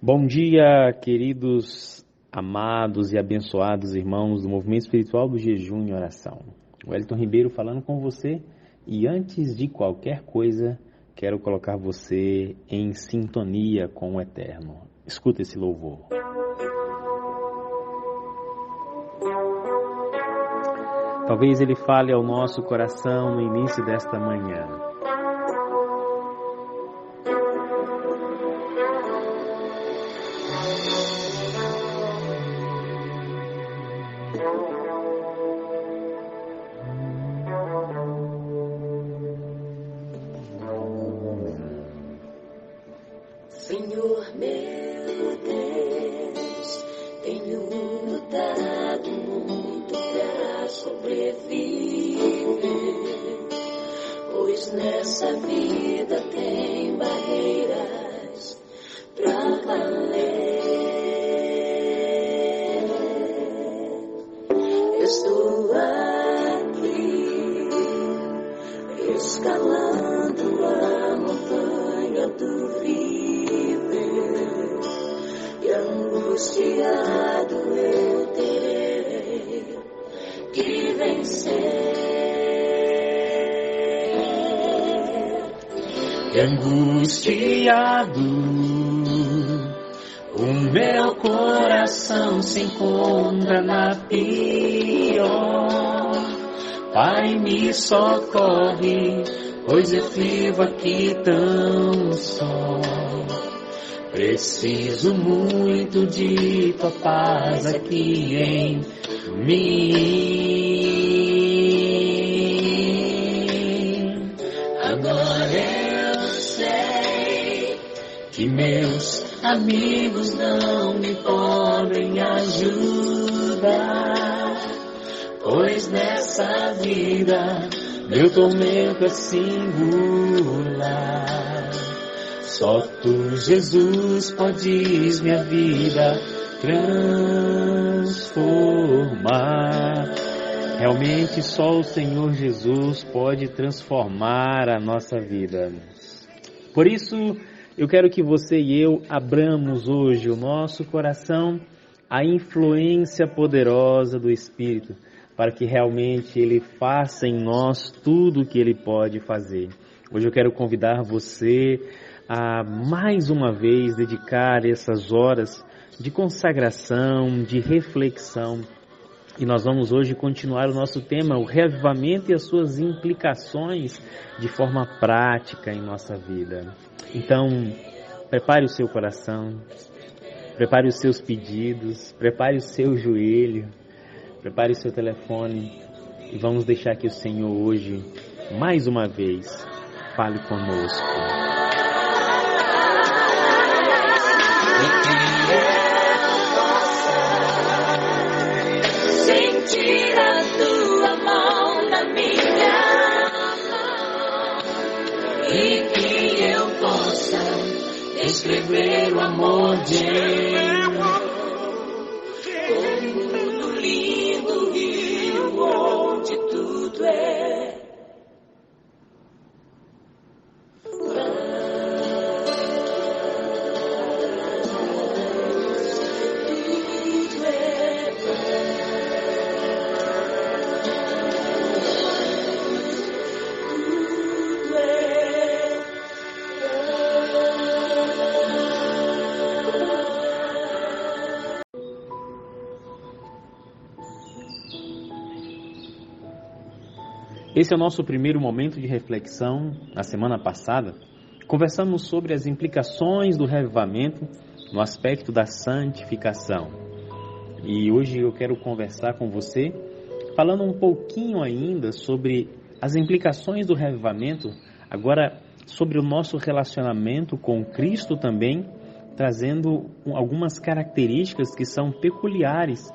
Bom dia, queridos, amados e abençoados irmãos do Movimento Espiritual do Jejum e Oração. Wellington Ribeiro falando com você, e antes de qualquer coisa, quero colocar você em sintonia com o Eterno. Escuta esse louvor. Talvez ele fale ao nosso coração no início desta manhã. Senhor meu Deus, tenho lutado muito pra sobreviver, pois nessa vida tem barreiras pra valer. Estou aqui, escalando a montanha do angustiado eu terei que vencer. Angustiado, o meu coração se encontra na pior. Pai, me socorre, pois eu vivo aqui tão só. Preciso muito de tua paz aqui em mim. Agora eu sei que meus amigos não me podem ajudar, pois nessa vida meu tormento é singular. Só tu, Jesus, podes minha vida transformar. Realmente só o Senhor Jesus pode transformar a nossa vida. Por isso, eu quero que você e eu abramos hoje o nosso coração à influência poderosa do Espírito, para que realmente Ele faça em nós tudo o que Ele pode fazer. Hoje eu quero convidar você a mais uma vez dedicar essas horas de consagração, de reflexão. E nós vamos hoje continuar o nosso tema, o reavivamento e as suas implicações de forma prática em nossa vida. Então, prepare o seu coração, prepare os seus pedidos, prepare o seu joelho, prepare o seu telefone e vamos deixar que o Senhor hoje, mais uma vez, fale conosco. Sentir a tua mão na minha mão e que eu possa escrever o amor de como lindo rio onde tudo é. Esse é o nosso primeiro momento de reflexão. Na semana passada, conversamos sobre as implicações do reavivamento no aspecto da santificação. E hoje eu quero conversar com você, falando um pouquinho ainda sobre as implicações do reavivamento, agora sobre o nosso relacionamento com Cristo também, trazendo algumas características que são peculiares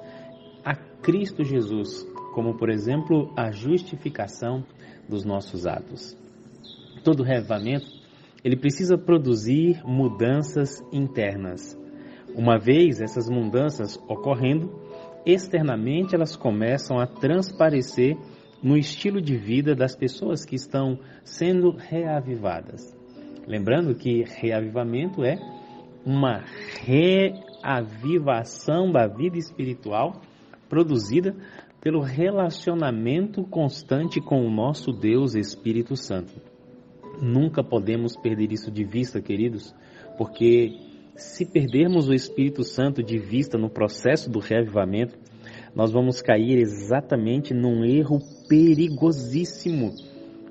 a Cristo Jesus, como, por exemplo, a justificação dos nossos atos. Todo reavivamento, ele precisa produzir mudanças internas. Uma vez essas mudanças ocorrendo, externamente elas começam a transparecer no estilo de vida das pessoas que estão sendo reavivadas. Lembrando que reavivamento é uma reavivação da vida espiritual produzida pelo relacionamento constante com o nosso Deus Espírito Santo. Nunca podemos perder isso de vista, queridos, porque se perdermos o Espírito Santo de vista no processo do reavivamento, nós vamos cair exatamente num erro perigosíssimo,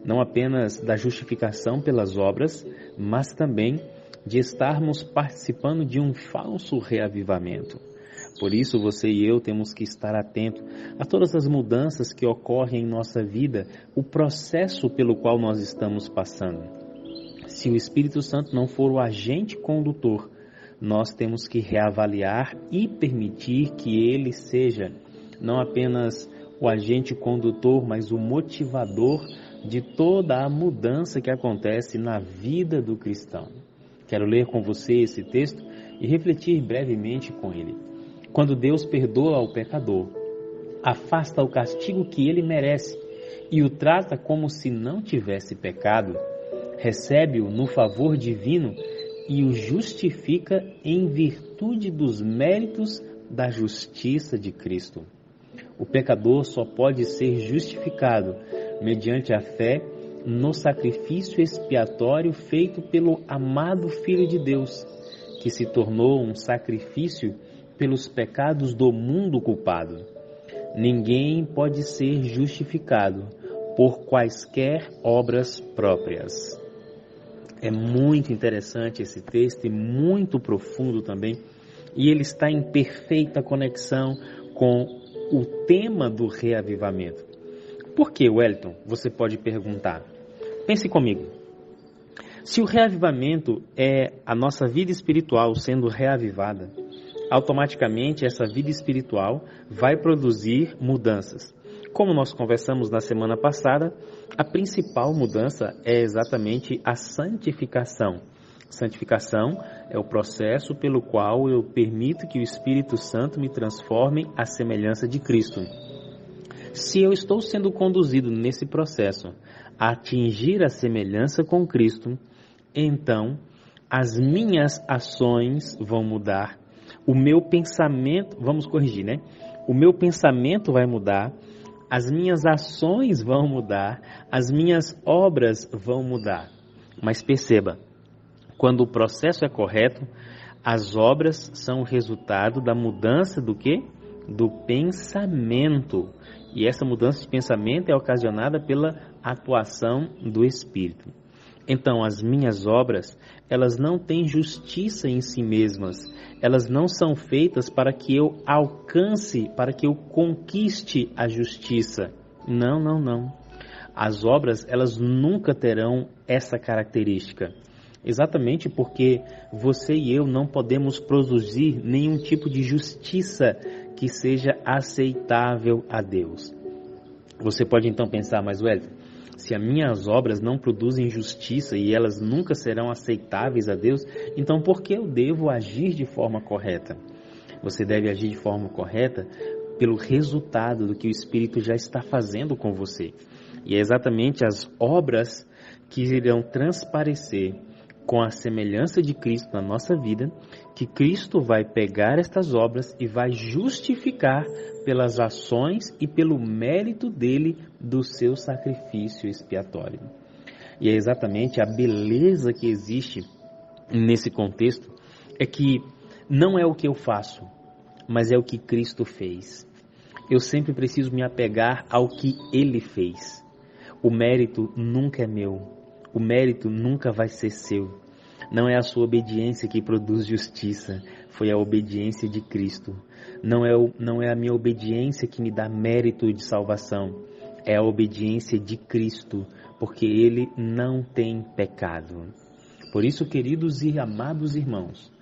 não apenas da justificação pelas obras, mas também de estarmos participando de um falso reavivamento. Por isso, você e eu temos que estar atentos a todas as mudanças que ocorrem em nossa vida, o processo pelo qual nós estamos passando. Se o Espírito Santo não for o agente condutor, nós temos que reavaliar e permitir que ele seja não apenas o agente condutor, mas o motivador de toda a mudança que acontece na vida do cristão. Quero ler com você esse texto e refletir brevemente com ele. Quando Deus perdoa ao pecador, afasta o castigo que ele merece e o trata como se não tivesse pecado, recebe-o no favor divino e o justifica em virtude dos méritos da justiça de Cristo. O pecador só pode ser justificado mediante a fé no sacrifício expiatório feito pelo amado Filho de Deus, que se tornou um sacrifício pelos pecados do mundo culpado. Ninguém pode ser justificado por quaisquer obras próprias. É muito interessante esse texto e muito profundo também, e ele está em perfeita conexão com o tema do reavivamento. Por que, Wellington? Você pode perguntar. Pense comigo. Se o reavivamento é a nossa vida espiritual sendo reavivada, automaticamente essa vida espiritual vai produzir mudanças. Como nós conversamos na semana passada, a principal mudança é exatamente a santificação. Santificação é o processo pelo qual eu permito que o Espírito Santo me transforme à semelhança de Cristo. Se eu estou sendo conduzido nesse processo a atingir a semelhança com Cristo, então as minhas ações vão mudar. O meu pensamento, vamos corrigir, né? O meu pensamento vai mudar, as minhas ações vão mudar, as minhas obras vão mudar. Mas perceba, quando o processo é correto, as obras são o resultado da mudança do quê? Do pensamento. E essa mudança de pensamento é ocasionada pela atuação do Espírito. Então, as minhas obras, elas não têm justiça em si mesmas. Elas não são feitas para que eu alcance, para que eu conquiste a justiça. Não, não, não. As obras, elas nunca terão essa característica. Exatamente porque você e eu não podemos produzir nenhum tipo de justiça que seja aceitável a Deus. Você pode então pensar, mas Wellington, se as minhas obras não produzem justiça e elas nunca serão aceitáveis a Deus, então por que eu devo agir de forma correta? Você deve agir de forma correta pelo resultado do que o Espírito já está fazendo com você. E é exatamente as obras que irão transparecer com a semelhança de Cristo na nossa vida, que Cristo vai pegar estas obras e vai justificar pelas ações e pelo mérito dele do seu sacrifício expiatório. E é exatamente a beleza que existe nesse contexto, é que não é o que eu faço, mas é o que Cristo fez. Eu sempre preciso me apegar ao que ele fez. O mérito nunca é meu, o mérito nunca vai ser seu. Não é a sua obediência que produz justiça, foi a obediência de Cristo. Não é a minha obediência que me dá mérito de salvação, é a obediência de Cristo, porque ele não tem pecado. Por isso, queridos e amados irmãos,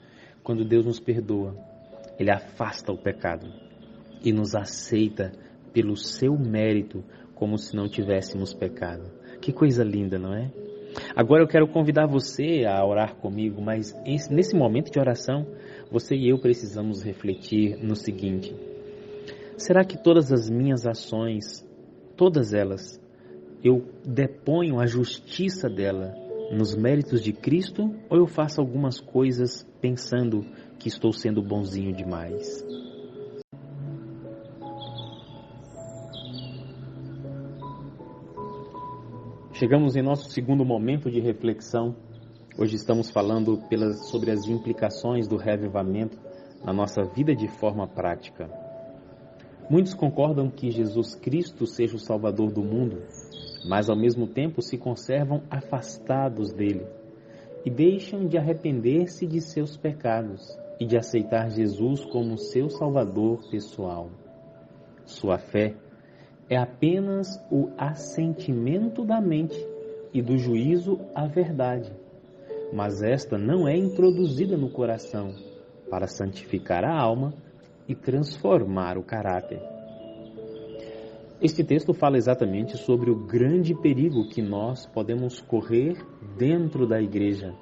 quando Deus nos perdoa, ele afasta o pecado e nos aceita pelo seu mérito, como se não tivéssemos pecado. Que coisa linda, não é? Agora eu quero convidar você a orar comigo, mas nesse momento de oração, você e eu precisamos refletir no seguinte: será que todas as minhas ações, todas elas, eu deponho a justiça dela nos méritos de Cristo, ou eu faço algumas coisas pensando que estou sendo bonzinho demais? Chegamos em nosso segundo momento de reflexão. Hoje estamos falando sobre as implicações do reavivamento na nossa vida de forma prática. Muitos concordam que Jesus Cristo seja o Salvador do mundo, mas ao mesmo tempo se conservam afastados dele e deixam de arrepender-se de seus pecados e de aceitar Jesus como seu Salvador pessoal. Sua fé é apenas o assentimento da mente e do juízo à verdade, mas esta não é introduzida no coração para santificar a alma e transformar o caráter. Este texto fala exatamente sobre o grande perigo que nós podemos correr dentro da igreja.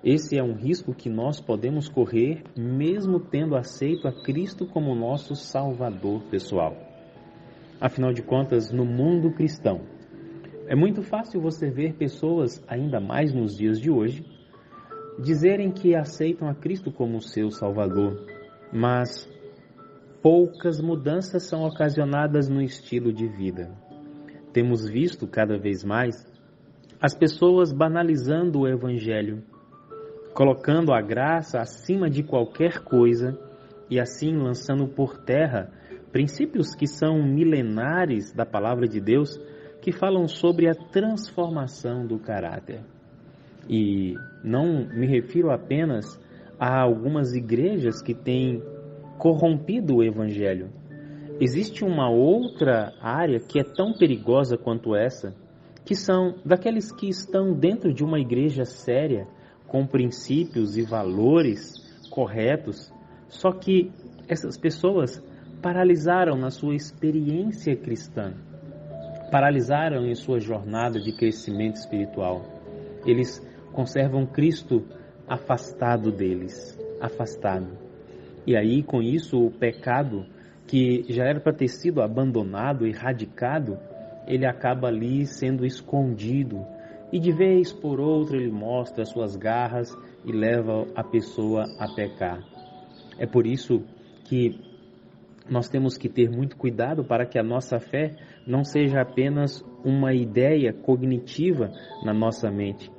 Esse é um risco que nós podemos correr mesmo tendo aceito a Cristo como nosso Salvador pessoal. Afinal de contas, no mundo cristão, é muito fácil você ver pessoas, ainda mais nos dias de hoje, dizerem que aceitam a Cristo como seu Salvador, mas poucas mudanças são ocasionadas no estilo de vida. Temos visto cada vez mais as pessoas banalizando o Evangelho, colocando a graça acima de qualquer coisa e assim lançando por terra princípios que são milenares da palavra de Deus, que falam sobre a transformação do caráter. E não me refiro apenas a algumas igrejas que têm corrompido o Evangelho. Existe uma outra área que é tão perigosa quanto essa, que são daqueles que estão dentro de uma igreja séria, com princípios e valores corretos, só que essas pessoas paralisaram na sua experiência cristã, paralisaram em sua jornada de crescimento espiritual. Eles conservam Cristo afastado deles, afastado. E aí, com isso, o pecado, que já era para ter sido abandonado, erradicado, ele acaba ali sendo escondido. E de vez por outra ele mostra as suas garras e leva a pessoa a pecar. É por isso que nós temos que ter muito cuidado para que a nossa fé não seja apenas uma ideia cognitiva na nossa mente.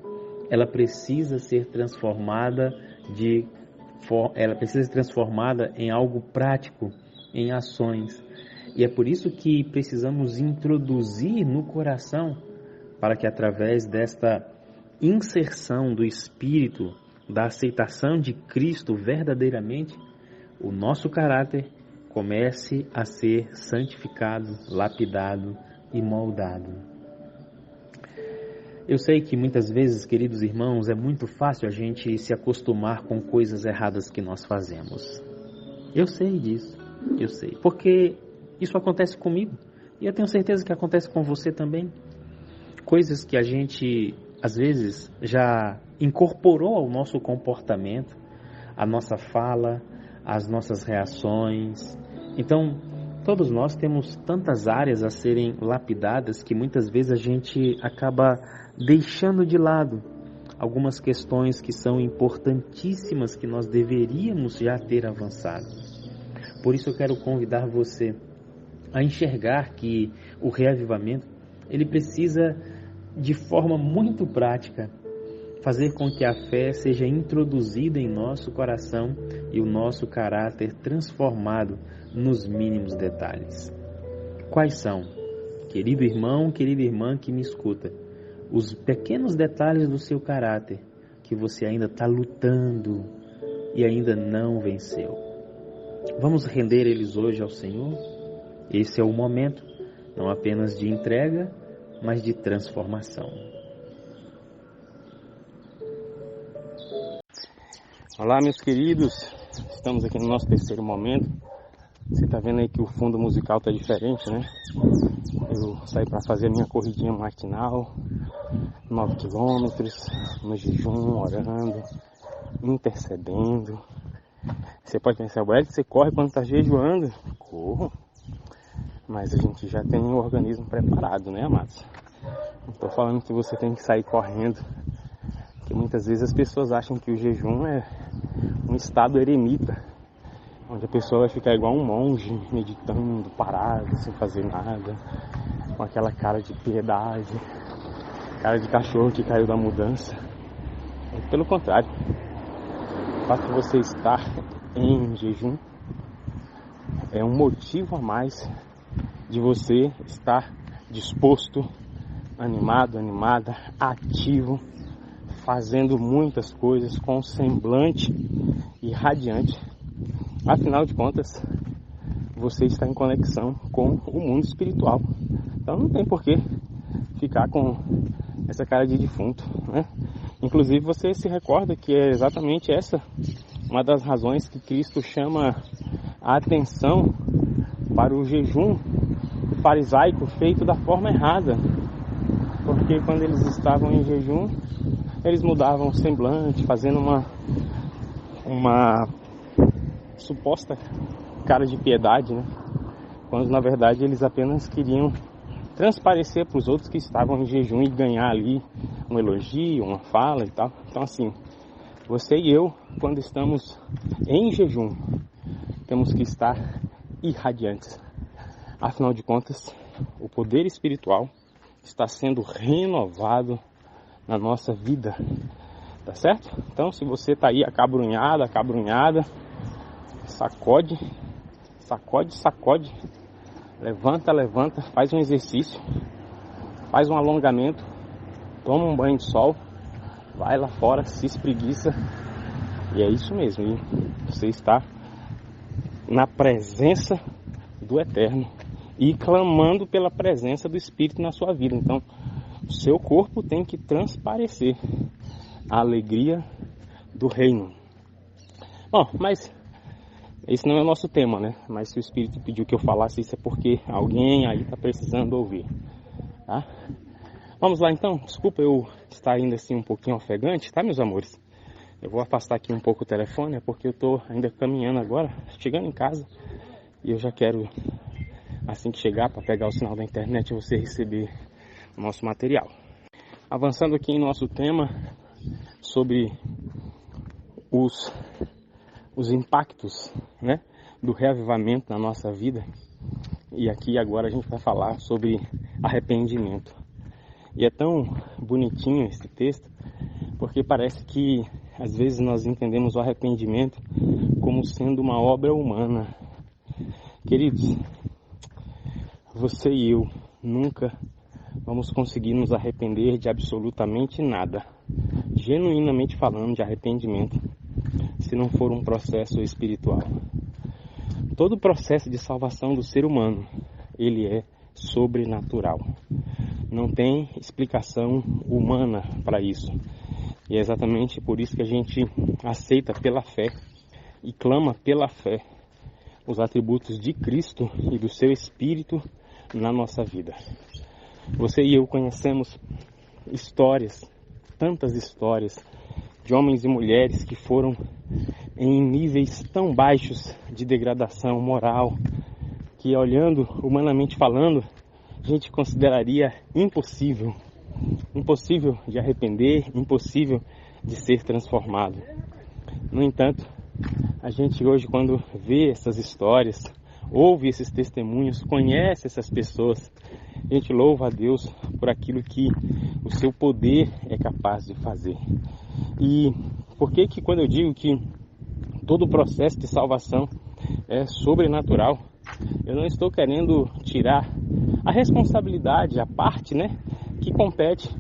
Ela precisa ser transformada em algo prático, em ações. E é por isso que precisamos introduzir no coração, para que através desta inserção do Espírito, da aceitação de Cristo verdadeiramente, o nosso caráter comece a ser santificado, lapidado e moldado. Eu sei que muitas vezes, queridos irmãos, é muito fácil a gente se acostumar com coisas erradas que nós fazemos. Eu sei disso, eu sei, porque isso acontece comigo e eu tenho certeza que acontece com você também. Coisas que a gente, às vezes, já incorporou ao nosso comportamento, à nossa fala, às nossas reações. Então, todos nós temos tantas áreas a serem lapidadas que muitas vezes a gente acaba deixando de lado algumas questões que são importantíssimas, que nós deveríamos já ter avançado. Por isso eu quero convidar você a enxergar que o reavivamento, ele precisa, de forma muito prática, fazer com que a fé seja introduzida em nosso coração e o nosso caráter transformado nos mínimos detalhes. Quais são, querido irmão, querida irmã que me escuta, os pequenos detalhes do seu caráter que você ainda está lutando e ainda não venceu? Vamos render eles hoje ao Senhor? Esse é o momento, não apenas de entrega, mas de transformação. Olá, meus queridos, estamos aqui no nosso terceiro momento. Você está vendo aí que o fundo musical está diferente, né? Eu saí para fazer a minha corridinha matinal, 9 quilômetros, no jejum, orando, intercedendo. Você pode pensar, Wellington, você corre quando está jejuando? Corro. Mas a gente já tem o organismo preparado, né, amados? Não estou falando que você tem que sair correndo muitas vezes as pessoas acham que o jejum é um estado eremita, onde a pessoa vai ficar igual um monge, meditando, parado, sem fazer nada, com aquela cara de piedade, cara de cachorro que caiu da mudança. Pelo contrário, o fato de você estar em jejum é um motivo a mais de você estar disposto, animado, animada, ativo, fazendo muitas coisas com um semblante irradiante. Afinal de contas, você está em conexão com o mundo espiritual. Então não tem por que ficar com essa cara de defunto, né? Inclusive você se recorda que é exatamente essa uma das razões que Cristo chama a atenção para o jejum farisaico feito da forma errada. Porque quando eles estavam em jejum, eles mudavam o semblante, fazendo uma suposta cara de piedade, né? Quando na verdade eles apenas queriam transparecer para os outros que estavam em jejum e ganhar ali um elogio, uma fala e tal. Então assim, você e eu, quando estamos em jejum, temos que estar irradiantes. Afinal de contas, o poder espiritual está sendo renovado na nossa vida, tá certo? Então se você está aí acabrunhada, sacode, levanta, faz um exercício, faz um alongamento, toma um banho de sol, vai lá fora, se espreguiça, e é isso mesmo, hein? Você está na presença do Eterno e clamando pela presença do Espírito na sua vida. Então, o seu corpo tem que transparecer a alegria do reino. Bom, mas esse não é o nosso tema, né? Mas se o Espírito pediu que eu falasse isso é porque alguém aí está precisando ouvir, tá? Vamos lá então. Desculpa eu estar ainda assim um pouquinho ofegante, tá, meus amores? Eu vou afastar aqui um pouco o telefone, é porque eu estou ainda caminhando agora, chegando em casa, e eu já quero, assim que chegar, para pegar o sinal da internet, você receber o nosso material. Avançando aqui em nosso tema sobre os impactos, né, do reavivamento na nossa vida. E aqui agora a gente vai falar sobre arrependimento. E é tão bonitinho esse texto, porque parece que às vezes nós entendemos o arrependimento como sendo uma obra humana. Queridos, você e eu nunca vamos conseguir nos arrepender de absolutamente nada, genuinamente falando de arrependimento, se não for um processo espiritual. Todo o processo de salvação do ser humano, ele é sobrenatural. Não tem explicação humana para isso. E é exatamente por isso que a gente aceita pela fé e clama pela fé os atributos de Cristo e do seu Espírito na nossa vida. Você e eu conhecemos histórias, tantas histórias, de homens e mulheres que foram em níveis tão baixos de degradação moral, que olhando, humanamente falando, a gente consideraria impossível de arrepender, impossível de ser transformado. No entanto, a gente hoje, quando vê essas histórias, ouve esses testemunhos, conhece essas pessoas, a gente louva a Deus por aquilo que o seu poder é capaz de fazer. E por que quando eu digo que todo o processo de salvação é sobrenatural, eu não estou querendo tirar a responsabilidade, a parte, né, que compete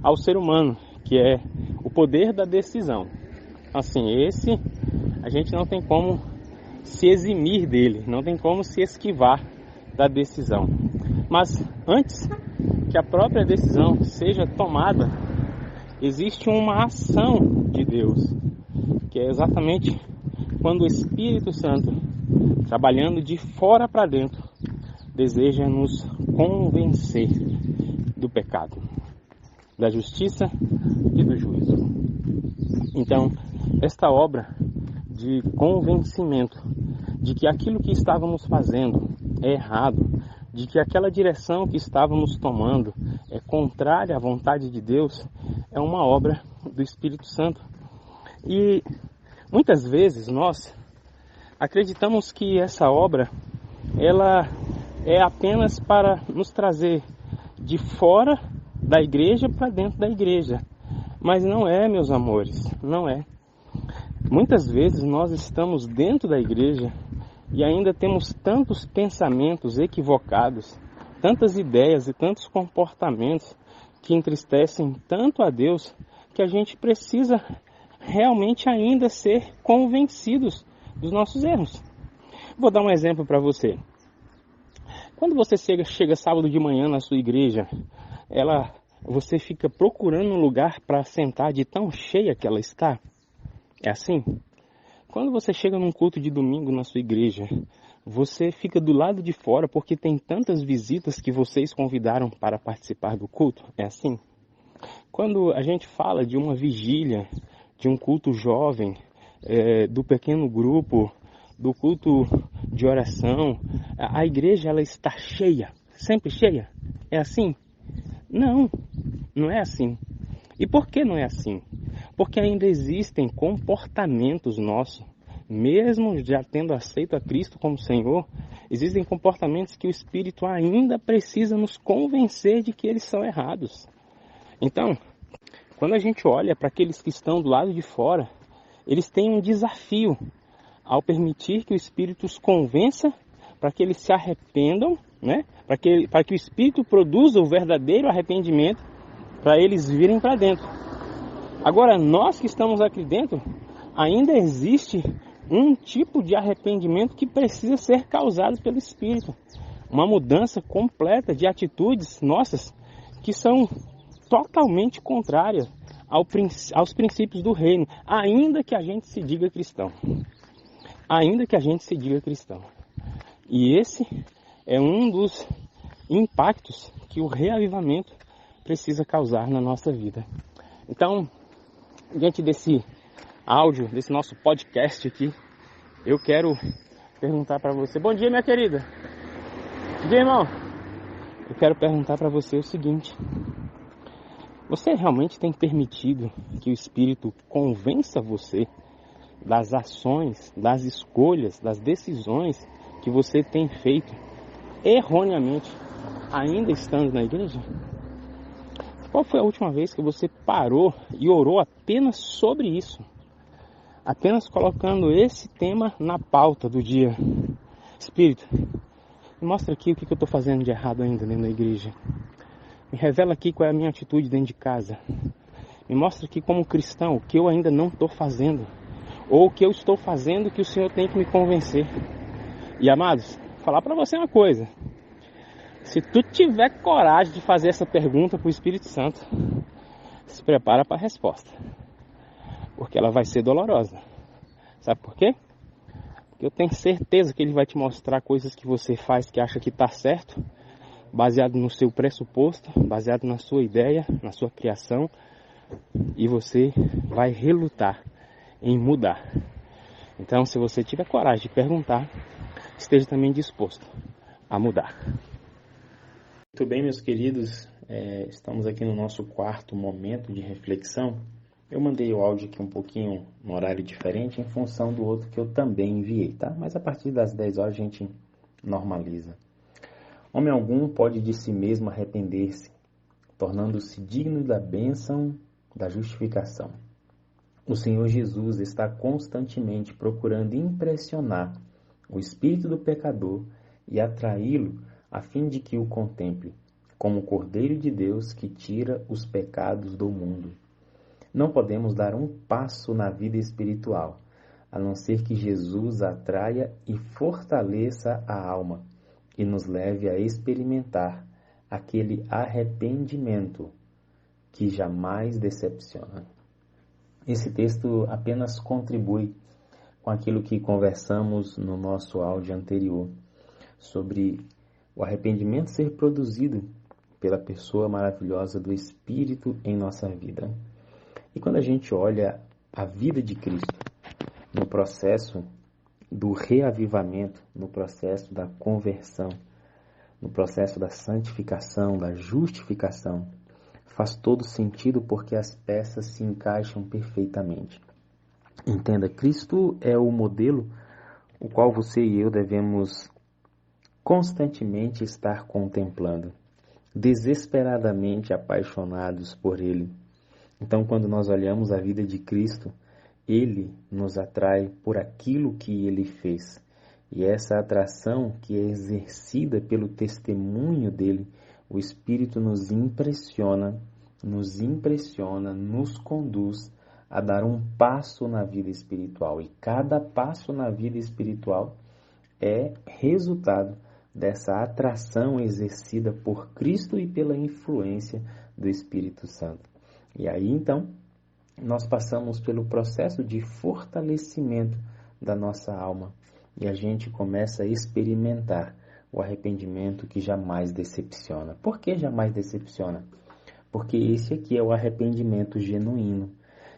ao ser humano, que é o poder da decisão. Assim, esse a gente não tem como se eximir dele, não tem como se esquivar da decisão. Mas antes que a própria decisão seja tomada, existe uma ação de Deus, que é exatamente quando o Espírito Santo, trabalhando de fora para dentro, deseja nos convencer do pecado, da justiça e do juízo. Então, esta obra de convencimento de que aquilo que estávamos fazendo é errado, de que aquela direção que estávamos tomando é contrária à vontade de Deus, é uma obra do Espírito Santo. E muitas vezes nós acreditamos que essa obra, ela é apenas para nos trazer de fora da igreja para dentro da igreja. Mas não é, meus amores, não é. Muitas vezes nós estamos dentro da igreja e ainda temos tantos pensamentos equivocados, tantas ideias e tantos comportamentos que entristecem tanto a Deus, que a gente precisa realmente ainda ser convencidos dos nossos erros. Vou dar um exemplo para você. Quando você chega sábado de manhã na sua igreja, você fica procurando um lugar para sentar de tão cheia que ela está? É assim? Quando você chega num culto de domingo na sua igreja, você fica do lado de fora porque tem tantas visitas que vocês convidaram para participar do culto? É assim? Quando a gente fala de uma vigília, de um culto jovem, do pequeno grupo, do culto de oração, a igreja ela está cheia, sempre cheia? É assim? Não, não é assim. E por que não é assim? Porque ainda existem comportamentos nossos, mesmo já tendo aceito a Cristo como Senhor, existem comportamentos que o Espírito ainda precisa nos convencer de que eles são errados. Então, quando a gente olha para aqueles que estão do lado de fora, eles têm um desafio ao permitir que o Espírito os convença para que eles se arrependam, né? Para que o Espírito produza o verdadeiro arrependimento para eles virem para dentro. Agora, nós que estamos aqui dentro, ainda existe um tipo de arrependimento que precisa ser causado pelo Espírito. Uma mudança completa de atitudes nossas que são totalmente contrárias aos princípios do reino, ainda que a gente se diga cristão. Ainda que a gente se diga cristão. E esse é um dos impactos que o reavivamento precisa causar na nossa vida. Então, diante desse áudio, desse nosso podcast aqui, eu quero perguntar para você. Bom dia, minha querida. Bom dia, irmão. Eu quero perguntar para você o seguinte. Você realmente tem permitido que o Espírito convença você das ações, das escolhas, das decisões que você tem feito erroneamente, ainda estando na igreja? Qual foi a última vez que você parou e orou apenas sobre isso? Apenas colocando esse tema na pauta do dia. Espírito, me mostra aqui o que eu estou fazendo de errado ainda dentro da igreja. Me revela aqui qual é a minha atitude dentro de casa. Me mostra aqui como cristão o que eu ainda não estou fazendo. Ou o que eu estou fazendo que o Senhor tem que me convencer. E amados, vou falar para você uma coisa. Se tu tiver coragem de fazer essa pergunta para o Espírito Santo, se prepara para a resposta. Porque ela vai ser dolorosa. Sabe por quê? Porque eu tenho certeza que ele vai te mostrar coisas que você faz que acha que está certo, baseado no seu pressuposto, baseado na sua ideia, na sua criação, e você vai relutar em mudar. Então, se você tiver coragem de perguntar, esteja também disposto a mudar. Muito bem, meus queridos, estamos aqui no nosso quarto momento de reflexão. Eu mandei o áudio aqui um pouquinho no horário diferente em função do outro que eu também enviei, tá? Mas a partir das 10 horas a gente normaliza. Homem algum pode de si mesmo arrepender-se, tornando-se digno da bênção da justificação. O Senhor Jesus está constantemente procurando impressionar o espírito do pecador e atraí-lo a fim de que o contemple, como o Cordeiro de Deus que tira os pecados do mundo. Não podemos dar um passo na vida espiritual, a não ser que Jesus atraia e fortaleça a alma e nos leve a experimentar aquele arrependimento que jamais decepciona. Esse texto apenas contribui com aquilo que conversamos no nosso áudio anterior, sobre o arrependimento ser produzido pela pessoa maravilhosa do Espírito em nossa vida. E quando a gente olha a vida de Cristo no processo do reavivamento, no processo da conversão, no processo da santificação, da justificação, faz todo sentido porque as peças se encaixam perfeitamente. Entenda, Cristo é o modelo o qual você e eu devemos constantemente estar contemplando, desesperadamente apaixonados por Ele. Então, quando nós olhamos a vida de Cristo, Ele nos atrai por aquilo que Ele fez. E essa atração que é exercida pelo testemunho dele, o Espírito nos impressiona, nos conduz a dar um passo na vida espiritual. E cada passo na vida espiritual é resultado dessa atração exercida por Cristo e pela influência do Espírito Santo. E aí, então, nós passamos pelo processo de fortalecimento da nossa alma e a gente começa a experimentar o arrependimento que jamais decepciona. Por que jamais decepciona? Porque esse aqui é o arrependimento genuíno.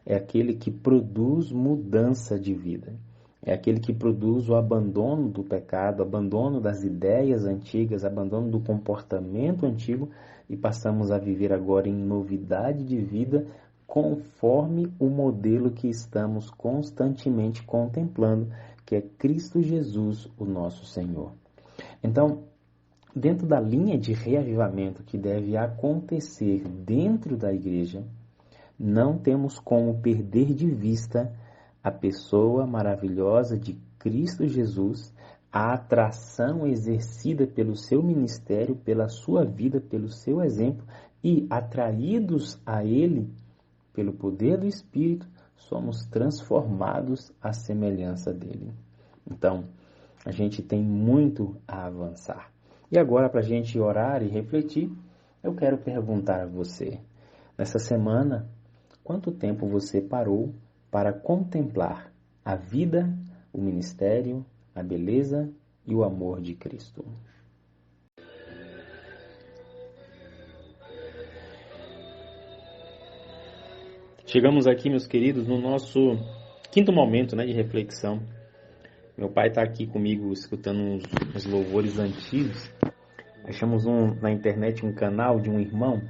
É aquele que produz mudança de vida. É aquele que produz o abandono do pecado, abandono das ideias antigas, abandono do comportamento antigo e passamos a viver agora em novidade de vida conforme o modelo que estamos constantemente contemplando, que é Cristo Jesus, o nosso Senhor. Então, dentro da linha de reavivamento que deve acontecer dentro da igreja, não temos como perder de vista a pessoa maravilhosa de Cristo Jesus, a atração exercida pelo seu ministério, pela sua vida, pelo seu exemplo, e atraídos a Ele pelo poder do Espírito, somos transformados à semelhança dele. Então, a gente tem muito a avançar. E agora, para a gente orar e refletir, eu quero perguntar a você, nessa semana, quanto tempo você parou para contemplar a vida, o ministério, a beleza e o amor de Cristo? Chegamos aqui, meus queridos, no nosso quinto momento, de reflexão. Meu pai está aqui comigo escutando uns louvores antigos. Achamos na internet um canal de um irmão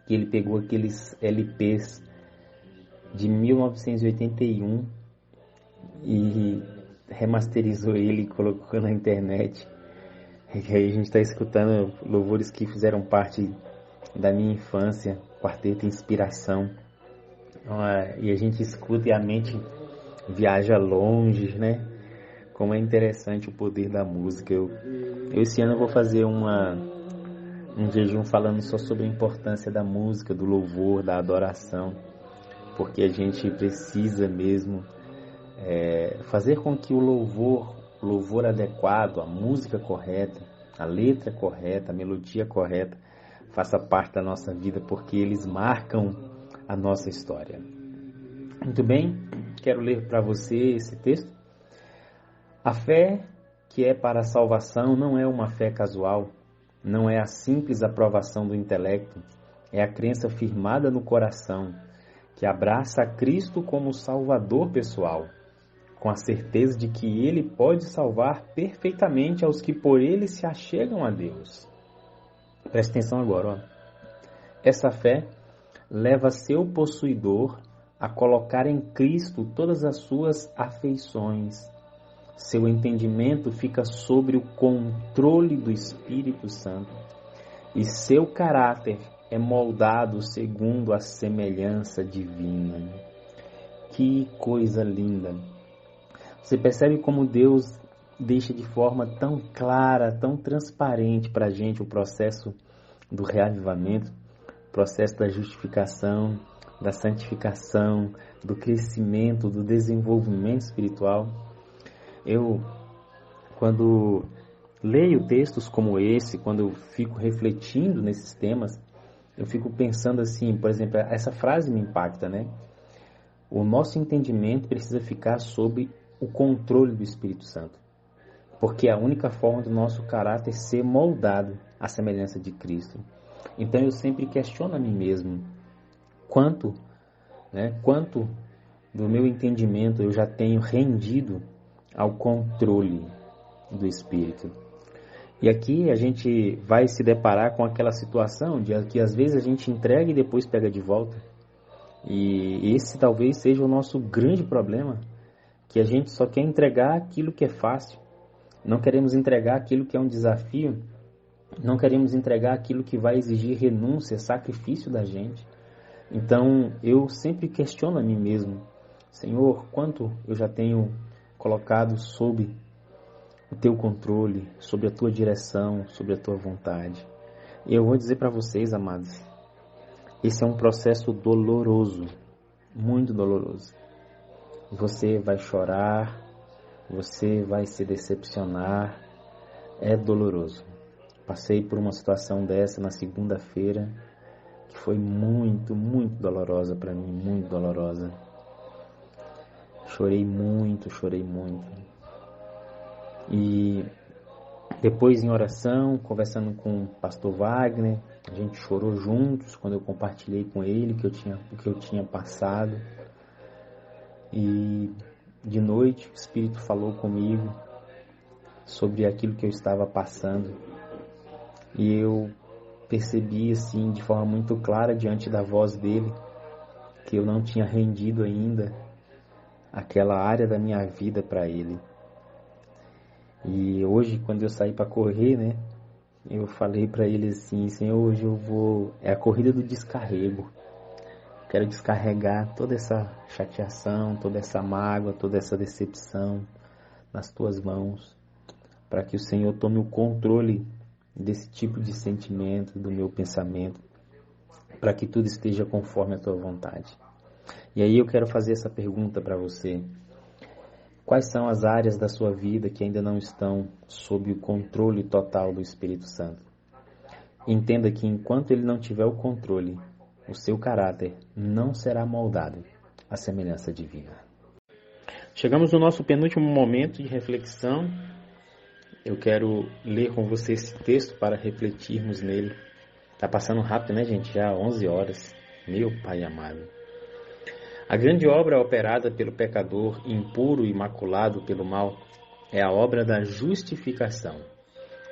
que ele pegou aqueles LPs de 1981 e remasterizou ele e colocou na internet. E aí a gente está escutando louvores que fizeram parte da minha infância, Quarteto Inspiração. E a gente escuta e a mente viaja longe, Como é interessante o poder da música. Eu esse ano vou fazer um jejum falando só sobre a importância da música, do louvor, da adoração, porque a gente precisa mesmo fazer com que o louvor adequado, a música correta, a letra correta, a melodia correta, faça parte da nossa vida, porque eles marcam a nossa história. Muito bem, quero ler para você esse texto. A fé que é para a salvação não é uma fé casual, não é a simples aprovação do intelecto, é a crença firmada no coração, que abraça a Cristo como Salvador pessoal, com a certeza de que Ele pode salvar perfeitamente aos que por Ele se achegam a Deus. Preste atenção agora, Essa fé leva seu possuidor a colocar em Cristo todas as suas afeições. Seu entendimento fica sobre o controle do Espírito Santo e seu caráter é moldado segundo a semelhança divina. Que coisa linda! Você percebe como Deus deixa de forma tão clara, tão transparente para a gente o processo do reavivamento, o processo da justificação, da santificação, do crescimento, do desenvolvimento espiritual. Eu, quando leio textos como esse, quando eu fico refletindo nesses temas, eu fico pensando assim, por exemplo, essa frase me impacta, O nosso entendimento precisa ficar sob o controle do Espírito Santo, porque é a única forma do nosso caráter ser moldado à semelhança de Cristo. Então eu sempre questiono a mim mesmo, quanto do meu entendimento eu já tenho rendido ao controle do Espírito. E aqui a gente vai se deparar com aquela situação de que às vezes a gente entrega e depois pega de volta. E esse talvez seja o nosso grande problema, que a gente só quer entregar aquilo que é fácil. Não queremos entregar aquilo que é um desafio, não queremos entregar aquilo que vai exigir renúncia, sacrifício da gente. Então eu sempre questiono a mim mesmo: Senhor, quanto eu já tenho colocado sob o teu controle, sobre a tua direção, sobre a tua vontade. E eu vou dizer para vocês, amados, esse é um processo doloroso, muito doloroso. Você vai chorar, você vai se decepcionar, é doloroso. Passei por uma situação dessa na segunda-feira, que foi muito, muito dolorosa para mim, muito dolorosa. Chorei muito. E depois em oração, conversando com o pastor Wagner, a gente chorou juntos quando eu compartilhei com ele o que eu tinha passado. E de noite o Espírito falou comigo sobre aquilo que eu estava passando. E eu percebi assim de forma muito clara diante da voz dele que eu não tinha rendido ainda aquela área da minha vida para ele. E hoje, quando eu saí para correr, né, eu falei para ele assim: Senhor, hoje é a corrida do descarrego. Quero descarregar toda essa chateação, toda essa mágoa, toda essa decepção nas tuas mãos, para que o Senhor tome o controle desse tipo de sentimento, do meu pensamento, para que tudo esteja conforme a tua vontade. E aí eu quero fazer essa pergunta para você: quais são as áreas da sua vida que ainda não estão sob o controle total do Espírito Santo? Entenda que enquanto ele não tiver o controle, o seu caráter não será moldado à semelhança divina. Chegamos no nosso penúltimo momento de reflexão. Eu quero ler com você esse texto para refletirmos nele. Tá passando rápido, né, gente? Já 11 horas. Meu Pai amado. A grande obra operada pelo pecador, impuro e maculado pelo mal, é a obra da justificação,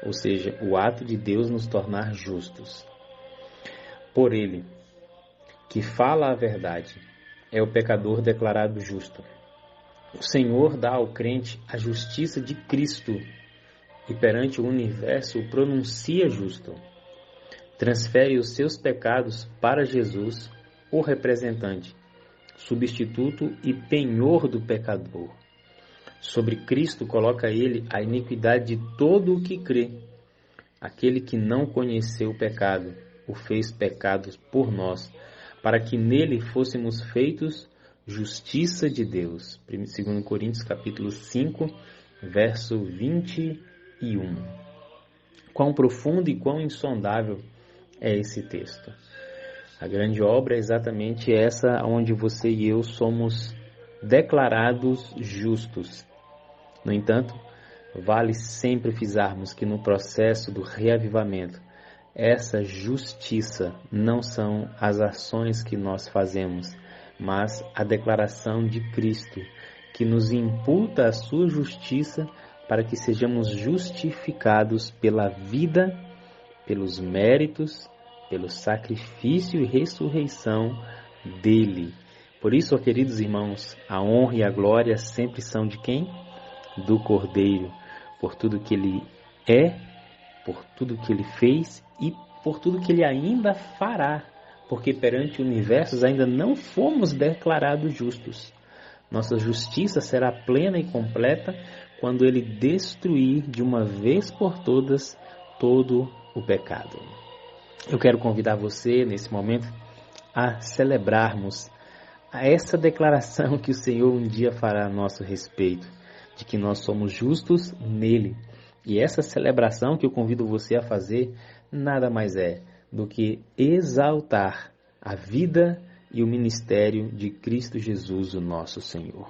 ou seja, o ato de Deus nos tornar justos. Por ele, que fala a verdade, é o pecador declarado justo. O Senhor dá ao crente a justiça de Cristo e perante o universo o pronuncia justo. Transfere os seus pecados para Jesus, o representante, substituto e penhor do pecador. Sobre Cristo coloca ele a iniquidade de todo o que crê. Aquele que não conheceu o pecado, o fez pecado por nós, para que nele fôssemos feitos justiça de Deus. 2 Coríntios capítulo 5, verso 21. Quão profundo e quão insondável é esse texto. A grande obra é exatamente essa, onde você e eu somos declarados justos. No entanto, vale sempre frisarmos que no processo do reavivamento, essa justiça não são as ações que nós fazemos, mas a declaração de Cristo, que nos imputa a sua justiça para que sejamos justificados pela vida, pelos méritos, pelo sacrifício e ressurreição dele. Por isso, ó queridos irmãos, a honra e a glória sempre são de quem? Do Cordeiro, por tudo que ele é, por tudo que ele fez e por tudo que ele ainda fará, porque perante o universo ainda não fomos declarados justos. Nossa justiça será plena e completa quando ele destruir de uma vez por todas todo o pecado. Eu quero convidar você, nesse momento, a celebrarmos essa declaração que o Senhor um dia fará a nosso respeito, de que nós somos justos nele. E essa celebração que eu convido você a fazer, nada mais é do que exaltar a vida e o ministério de Cristo Jesus, o nosso Senhor.